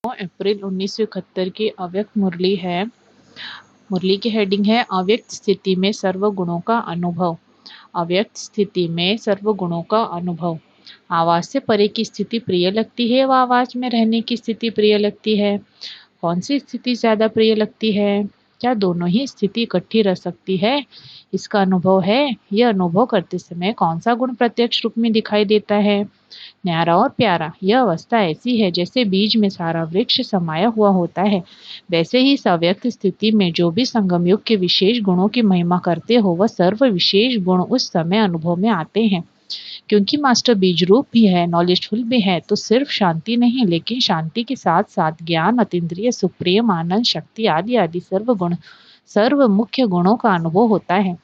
अप्रैल 1971 की अव्यक्त मुरली है। मुरली की हेडिंग है अव्यक्त स्थिति में सर्व गुणों का अनुभव। अव्यक्त स्थिति में सर्व गुणों का अनुभव। आवाज से परे की स्थिति प्रिय लगती है व आवाज में रहने की स्थिति प्रिय लगती है। कौन सी स्थिति ज्यादा प्रिय लगती है? क्या दोनों ही स्थिति इकट्ठी रह सकती है? इसका अनुभव है। यह अनुभव करते समय कौन सा गुण प्रत्यक्ष रूप में दिखाई देता है? न्यारा और प्यारा। यह अवस्था ऐसी है जैसे बीज में सारा वृक्ष समाया हुआ होता है। वैसे ही इस अव्यक्त स्थिति में जो भी संगम युग के विशेष गुणों की महिमा करते हो वह सर्व विशेष गुण उस समय अनुभव में आते हैं। क्योंकि मास्टर बीज रूप भी है, नॉलेजफुल भी है, तो सिर्फ शांति नहीं लेकिन शांति के साथ साथ ज्ञान, अतीन्द्रिय सुख, प्रेम, आनंद, शक्ति आदि आदि सर्व मुख्य गुणों का अनुभव होता है।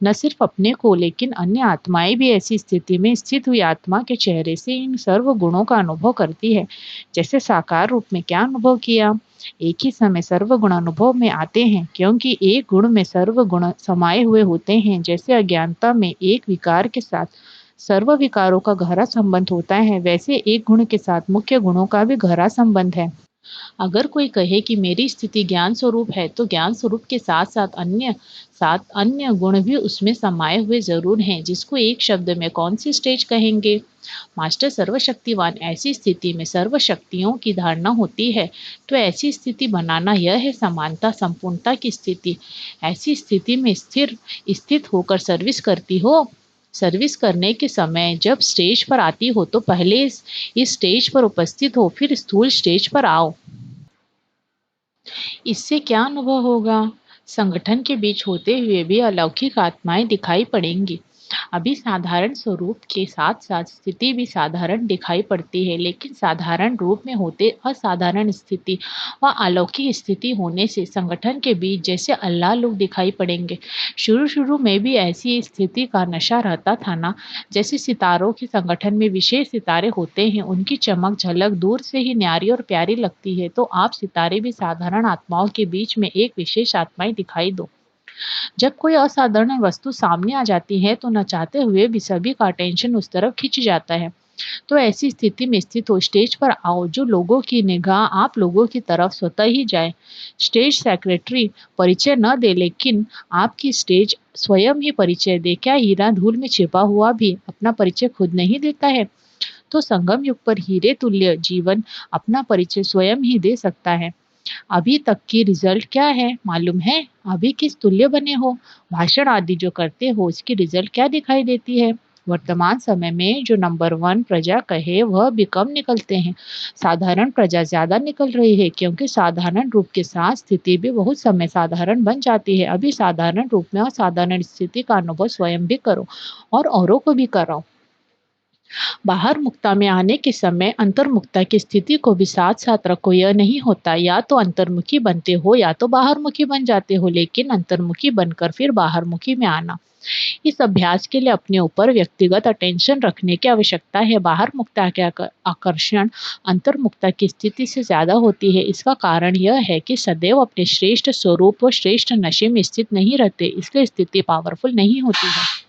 न सिर्फ अपने को लेकिन अन्य आत्माएं भी ऐसी स्थिति में स्थित हुई आत्मा के चेहरे से इन सर्व गुणों का अनुभव करती है। जैसे साकार रूप में क्या अनुभव किया? एक ही समय सर्व गुण अनुभव में आते हैं क्योंकि एक गुण में सर्व गुण समाये हुए होते हैं। जैसे अज्ञानता में एक विकार के साथ सर्व विकारों का गहरा संबंध होता है, वैसे एक गुण के साथ मुख्य गुणों का भी गहरा संबंध है। अगर कोई कहे कि मेरी स्थिति ज्ञान स्वरूप है तो ज्ञान स्वरूप के साथ साथ अन्य गुण भी उसमें समाये हुए जरूर हैं, जिसको एक शब्द में कौन सी स्टेज कहेंगे? मास्टर सर्वशक्तिवान। ऐसी स्थिति में सर्व शक्तियों की धारणा होती है, तो ऐसी स्थिति बनाना यह है समानता, संपूर्णता की स्थिति। ऐसी स्थिति में स्थित होकर सर्विस करती हो। सर्विस करने के समय जब स्टेज पर आती हो तो पहले इस स्टेज पर उपस्थित हो, फिर स्थूल स्टेज पर आओ। इससे क्या अनुभव होगा? संगठन के बीच होते हुए भी अलौकिक आत्माएं दिखाई पड़ेंगी। अभी साधारण स्वरूप के साथ साथ स्थिति भी साधारण दिखाई पड़ती है, लेकिन साधारण रूप में होते असाधारण स्थिति व अलौकिक स्थिति होने से संगठन के बीच जैसे अल्लाह लोग दिखाई पड़ेंगे। शुरू शुरू में भी ऐसी स्थिति का नशा रहता था ना। जैसे सितारों के संगठन में विशेष सितारे होते हैं, उनकी चमक झलक दूर से ही न्यारी और प्यारी लगती है, तो आप सितारे भी साधारण आत्माओं के बीच में एक विशेष आत्माएं दिखाई दो। जब कोई असाधारण वस्तु सामने आ जाती है तो न चाहते हुए भी सभी का अटेंशन उस तरफ खिंच जाता है। तो ऐसी स्थिति में स्थित हो स्टेज पर आओ, जो लोगों की निगाह आप लोगों की तरफ स्वतः ही जाए। स्टेज सेक्रेटरी परिचय न दे, लेकिन आपकी स्टेज स्वयं ही परिचय दे। क्या हीरा धूल में छिपा हुआ भी अपना परिचय खुद नहीं देता है? तो संगम युग पर हीरे तुल्य जीवन अपना परिचय स्वयं ही दे सकता है। अभी तक की रिजल्ट क्या है मालूम है? अभी किस तुल्य बने हो? भाषण आदि जो करते हो उसकी रिजल्ट क्या दिखाई देती है? वर्तमान समय में जो नंबर 1 प्रजा कहे वह भी कम निकलते हैं। साधारण प्रजा ज्यादा निकल रही है, क्योंकि साधारण रूप के साथ स्थिति भी बहुत समय साधारण बन जाती है। अभी साधारण रूप में असाधारण स्थिति का अनुभव स्वयं भी करो और औरों को भी कराओ। बाहर मुक्ता में आने के समय अंतर्मुक्ता की स्थिति को भी साथ साथ रखो। यह नहीं होता या तो अंतर्मुखी बनते हो या तो बाहरमुखी बन जाते हो, लेकिन अंतर्मुखी बनकर फिर बाहरमुखी में आना। इस अभ्यास के लिए अपने ऊपर व्यक्तिगत अटेंशन रखने की आवश्यकता है। बाहर मुक्ता के आकर्षण अंतर्मुक्ता की स्थिति से ज्यादा होती है। इसका कारण यह है कि सदैव अपने श्रेष्ठ स्वरूप व श्रेष्ठ नशे में स्थित नहीं रहते, इसलिए स्थिति पावरफुल नहीं होती है।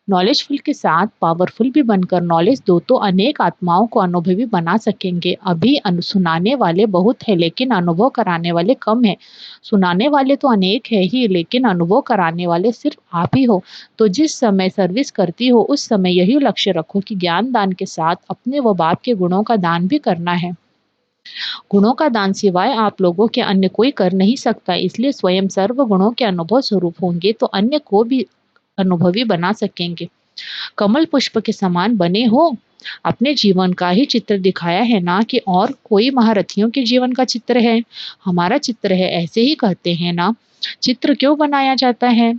नॉलेजफुल के साथ पावरफुल भी बनकर नॉलेज दो तो अनेक आत्माओं को अनुभवी बना सकेंगे। अभी सुनाने वाले बहुत है, लेकिन अनुभव कराने वाले कम है। सुनाने वाले तो अनेक है ही, लेकिन अनुभव कराने वाले सिर्फ आप ही हो। तो जिस समय सर्विस करती हो उस समय यही लक्ष्य रखो कि ज्ञान दान के साथ अपने व बाप के गुणों का दान भी करना है। गुणों का दान सिवाय आप लोगों के अन्य कोई कर नहीं सकता, इसलिए स्वयं सर्व गुणों के अनुभव स्वरूप होंगे तो अन्य को भी अनुभवी बना सकेंगे। कमल पुष्प के समान बने हो। अपने जीवन का ही चित्र दिखाया है ना कि और कोई महारथियों के जीवन का चित्र है? हमारा चित्र है, ऐसे ही कहते हैं ना। चित्र क्यों बनाया जाता है?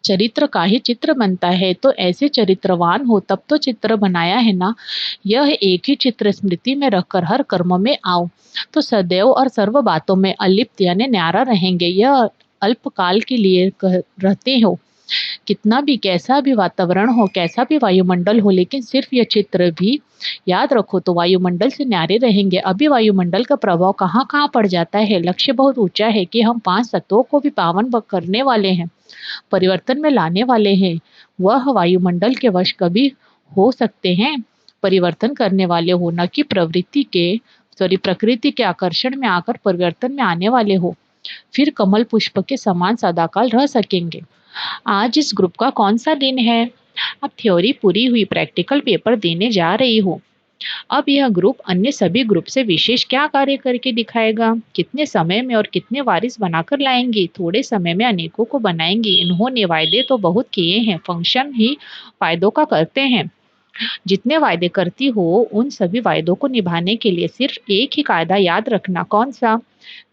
चरित्र का ही चित्र बनता है, तो ऐसे चरित्रवान हो तब तो चित्र बनाया है ना। यह एक ही चित्र स्मृति में रखकर हर कर्म में आओ, तो सदैव और सर्व बातों में अलिप्त यानी न्यारा रहेंगे। यह अल्पकाल के लिए रहते हो। कितना भी कैसा भी वातावरण हो, कैसा भी वायुमंडल हो, लेकिन सिर्फ यह चित्र भी याद रखो तो वायुमंडल से न्यारे रहेंगे। अभी वायुमंडल का प्रभाव कहाँ कहाँ पड़ जाता है। लक्ष्य बहुत ऊंचा है कि हम 5 तत्वों को भी पावन करने वाले हैं, परिवर्तन में लाने वाले हैं। वह वायुमंडल के वश कभी हो सकते हैं परिवर्तन करने वाले होना की प्रवृत्ति के प्रकृति के आकर्षण में आकर परिवर्तन में आने वाले हो, फिर कमल पुष्प के समान सदाकाल रह सकेंगे। आज इस ग्रुप का कौन सा दिन है? अब थ्योरी पूरी हुई, प्रैक्टिकल पेपर देने जा रही हो। अब यह ग्रुप अन्य सभी ग्रुप से विशेष क्या कार्य करके दिखाएगा? कितने समय में और कितने वारिस बनाकर लाएंगी? थोड़े समय में अनेकों को बनाएंगी। इन्होंने वायदे तो बहुत किए हैं, फंक्शन ही वायदों का करते हैं। जितने वायदे करती हो उन सभी वायदों को निभाने के लिए सिर्फ एक ही कायदा याद रखना। कौन सा?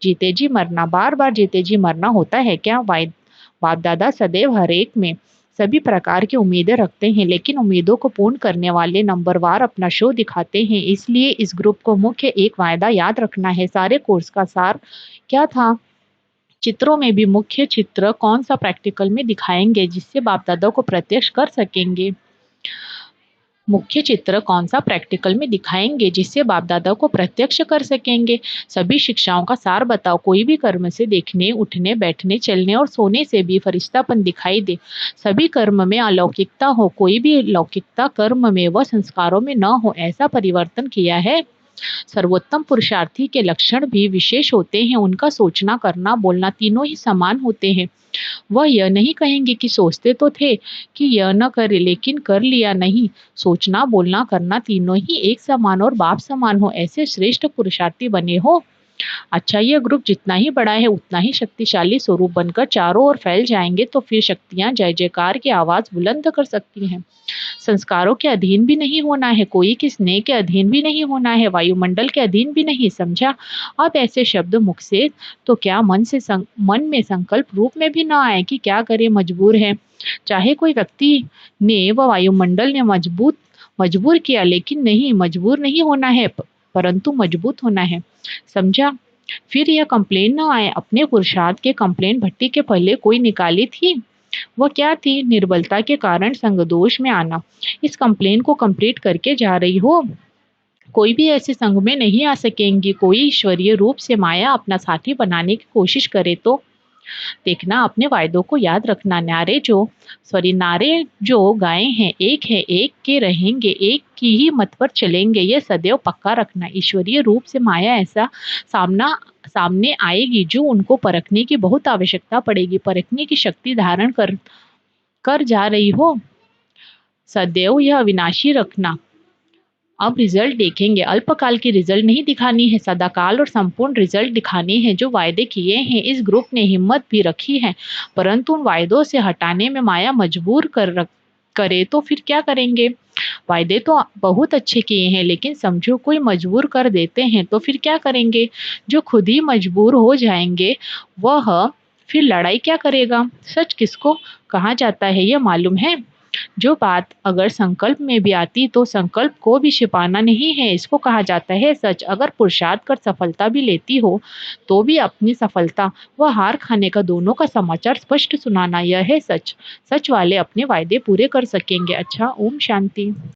जीते जी मरना। बार बार जीते जी मरना होता है क्या? बाप दादा सदैव हर एक में सभी प्रकार की उम्मीदें रखते हैं, लेकिन उम्मीदों को पूर्ण करने वाले नंबरवार अपना शो दिखाते हैं। इसलिए इस ग्रुप को मुख्य एक वायदा याद रखना है। सारे कोर्स का सार क्या था? चित्रों में भी मुख्य चित्र कौन सा प्रैक्टिकल में दिखाएंगे जिससे बाप दादा को प्रत्यक्ष कर सकेंगे? मुख्य चित्र कौन सा प्रैक्टिकल में दिखाएंगे जिससे बाप दादा को प्रत्यक्ष कर सकेंगे? सभी शिक्षाओं का सार बताओ। कोई भी कर्म से देखने, उठने, बैठने, चलने और सोने से भी फरिश्तापन दिखाई दे। सभी कर्म में अलौकिकता हो, कोई भी लौकिकता कर्म में व संस्कारों में न हो, ऐसा परिवर्तन किया है। सर्वोत्तम पुरुषार्थी के लक्षण भी विशेष होते हैं। उनका सोचना, करना, बोलना तीनों ही समान होते हैं। वह यह नहीं कहेंगे कि सोचते तो थे कि यह न करे लेकिन कर लिया। नहीं, सोचना, बोलना, करना तीनों ही एक समान और बाप समान हो, ऐसे श्रेष्ठ पुरुषार्थी बने हो। अच्छा, यह ग्रुप जितना ही बड़ा है उतना ही शक्तिशाली स्वरूप बनकर चारों ओर फैल जाएंगे, तो फिर शक्तियां जय जयकार की आवाज बुलंद कर सकती हैं। संस्कारों के अधीन भी नहीं होना है, कोई के स्नेह के अधीन भी नहीं होना है, वायुमंडल के अधीन भी नहीं। समझा? अब ऐसे शब्द मुख से तो क्या मन में संकल्प रूप में भी ना आए कि क्या करे, मजबूर है। चाहे कोई व्यक्ति ने व वायुमंडल ने मजबूर किया, लेकिन नहीं, मजबूर नहीं होना है, परंतु मजबूत होना है। समझा? फिर यह कंप्लेन ना आए। अपने पुरुषार्थ के कंप्लेन भट्टी के पहले कोई निकाली थी, वह क्या थी? निर्बलता के कारण संग दोष में आना। इस कंप्लेन को कंप्लीट करके जा रही हो। कोई भी ऐसे संग में नहीं आ सकेंगी। कोई ईश्वरीय रूप से माया अपना साथी बनाने की कोशिश करे तो देखना, अपने वायदों को याद रखना। नारे जो गाए हैं, एक है, एक के रहेंगे, एक की ही मत पर चलेंगे, यह सदैव पक्का रखना। ईश्वरीय रूप से माया ऐसा सामने आएगी जो उनको परखने की बहुत आवश्यकता पड़ेगी। परखने की शक्ति धारण कर जा रही हो, सदैव यह अविनाशी रखना। अब रिजल्ट देखेंगे। अल्पकाल की रिजल्ट नहीं दिखानी है, सदाकाल और संपूर्ण रिजल्ट दिखाने हैं। जो वायदे किए हैं इस ग्रुप ने हिम्मत भी रखी है, परंतु उन वायदों से हटाने में माया मजबूर करे तो फिर क्या करेंगे? वायदे तो बहुत अच्छे किए हैं, लेकिन समझो कोई मजबूर कर देते हैं तो फिर क्या करेंगे? जो खुद ही मजबूर हो जाएंगे वह फिर लड़ाई क्या करेगा? सच किसको कहा जाता है यह मालूम है? जो बात अगर संकल्प में भी आती तो संकल्प को भी छिपाना नहीं है, इसको कहा जाता है सच। अगर पुरुषार्थ कर सफलता भी लेती हो तो भी अपनी सफलता व हार खाने का दोनों का समाचार स्पष्ट सुनाना, यह है सच। सच वाले अपने वायदे पूरे कर सकेंगे। अच्छा, ओम शांति।